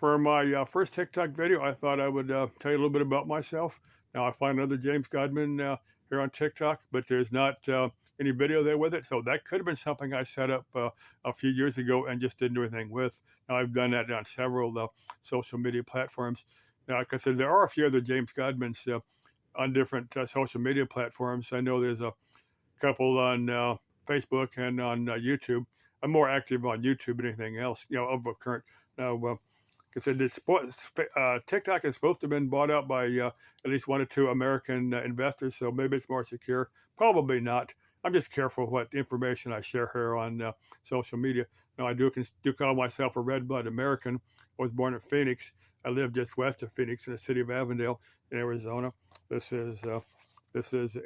For my first TikTok video, I thought I would tell you a little bit about myself. Now, I find another James Godman here on TikTok, but there's not any video there with it. So that could have been something I set up a few years ago and just didn't do anything with. Now, I've done that on several social media platforms. Now, like I said, there are a few other James Godmans on different social media platforms. I know there's a couple on Facebook and on YouTube. I'm more active on YouTube than anything else, of a current. Now, because TikTok is supposed to have been bought out by at least one or two American investors, so maybe it's more secure. Probably not. I'm just careful what information I share here on social media. Now, I do call myself a red blood American. I was born in Phoenix. I live just west of Phoenix in the city of Avondale in Arizona. This is the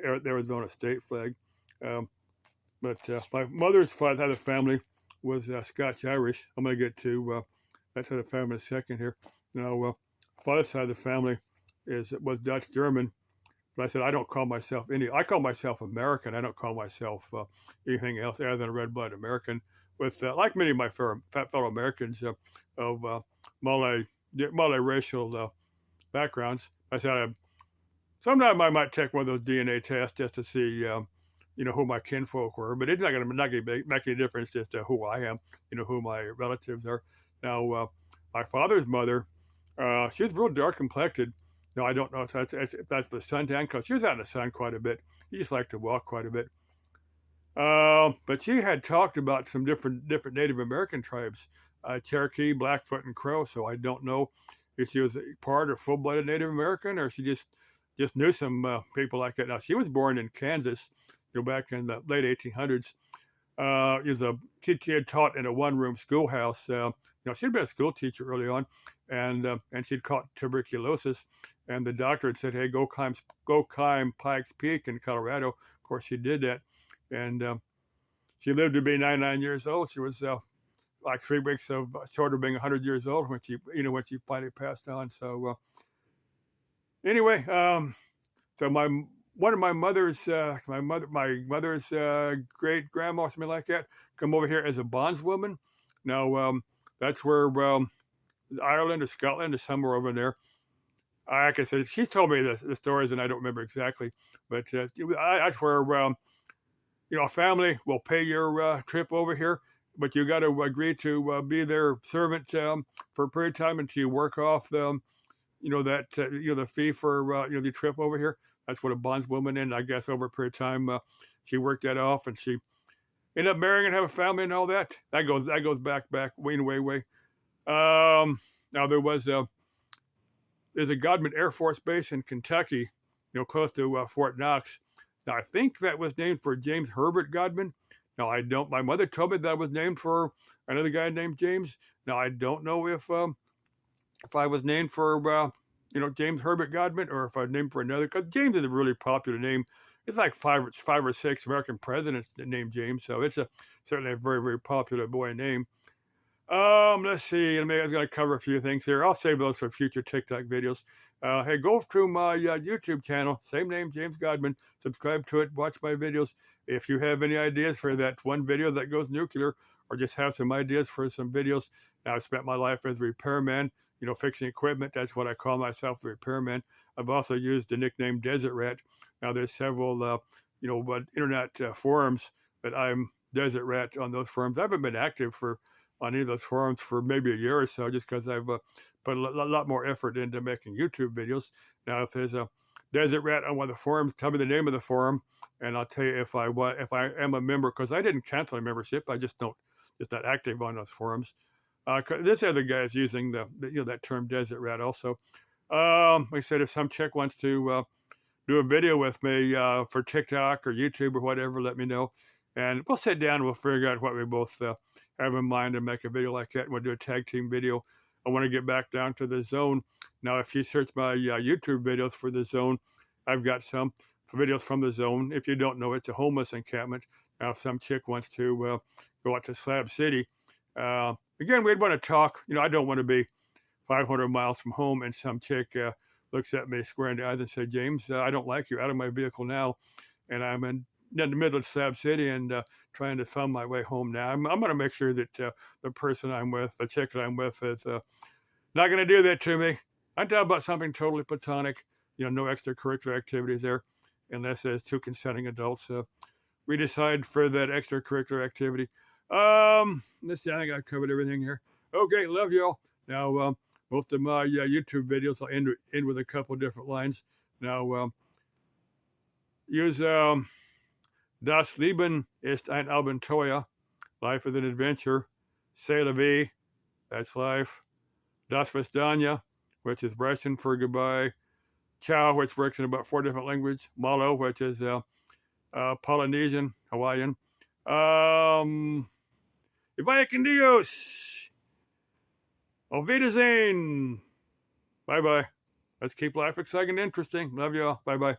Arizona state flag. But my mother's side of the family was Scotch Irish. I'm going to get to that side of the family in a second here. Now, father's side of the family was Dutch German. But I said I don't call myself any. I call myself American. I don't call myself anything else other than a red blood American. With like many of my fellow Americans of multiracial backgrounds, I said sometime I might take one of those DNA tests just to see who my kinfolk were, but it's not going to make any difference just who I am, who my relatives are. Now, my father's mother, she's real dark complected. Now, I don't know if that's the suntan, because she was out in the sun quite a bit. She just liked to walk quite a bit. But she had talked about some different Native American tribes, Cherokee, Blackfoot, and Crow. So I don't know if she was part or full-blooded Native American, or she just knew some people like that. Now, she was born in Kansas, back in the late 1800s. She had taught in a one-room schoolhouse. She'd been a school teacher early on, and she'd caught tuberculosis. And the doctor had said, "Hey, go climb Pikes Peak in Colorado." Of course, she did that, and she lived to be 99 years old. She was like 3 weeks short of being 100 years old when she finally passed on. So anyway, so one of my mother's great grandma, something like that, come over here as a bondswoman. Now that's where Ireland or Scotland or somewhere over there. Like I said, she told me the stories, and I don't remember exactly, but that's where a family will pay your trip over here, but you got to agree to be their servant for a period of time until you work off the fee for the trip over here. That's what a bondswoman, and I guess over a period of time, she worked that off, and she ended up marrying and have a family and all that. That goes back way. Now there's a Godman Air Force Base in Kentucky, close to Fort Knox. Now I think that was named for James Herbert Godman. Now my mother told me that was named for another guy named James. Now I don't know if I was named for James Herbert Godman, or if I was named for another, because James is a really popular name. It's like five or six American presidents named James, so it's certainly a very, very popular boy name. Let's see. I was going to cover a few things here. I'll save those for future TikTok videos. Hey, go to my YouTube channel, same name, James Godman. Subscribe to it. Watch my videos. If you have any ideas for that one video that goes nuclear, or just have some ideas for some videos, I've spent my life as a repairman, fixing equipment. That's what I call myself, the repairman. I've also used the nickname Desert Rat. Now, there's several, internet forums that I'm Desert Rat on those forums. I haven't been active on any of those forums for maybe a year or so, just because I've put a lot more effort into making YouTube videos. Now, if there's a Desert Rat on one of the forums, tell me the name of the forum, and I'll tell you if I am a member, because I didn't cancel a membership. I just not active on those forums. This other guy is using that term Desert Rat also. Like I said, if some chick wants to do a video with me for TikTok or YouTube or whatever, let me know, and we'll sit down and we'll figure out what we both have in mind and make a video like that. And we'll do a tag team video. I want to get back down to the zone. Now, if you search my YouTube videos for the zone, I've got some videos from the zone. If you don't know, it's a homeless encampment. Now, if some chick wants to go out to Slab City, again, we'd want to talk. I don't want to be 500 miles from home and some chick looks at me square in the eyes and says, "James, I don't like you. Out of my vehicle now." And I'm in the middle of Slab City and trying to thumb my way home now. I'm going to make sure that the person I'm with, the chick that I'm with, is Not going to do that to me. I'm talking about something totally platonic. No extracurricular activities there, unless there's two consenting adults. We decide for that extracurricular activity. Let's see. I think I covered everything here. Okay, love y'all. Now, most of my YouTube videos I'll end with a couple different lines. Now, use Das Leben ist ein Abenteuer. Life is an adventure. C'est la vie. That's life. Das Vidania, which is Russian for goodbye. Ciao, which works in about 4 different languages. Malo, which is Polynesian, Hawaiian. Vaya con Dios. Auf Wiedersehen. Bye-bye. Let's keep life exciting and interesting. Love y'all. Bye-bye.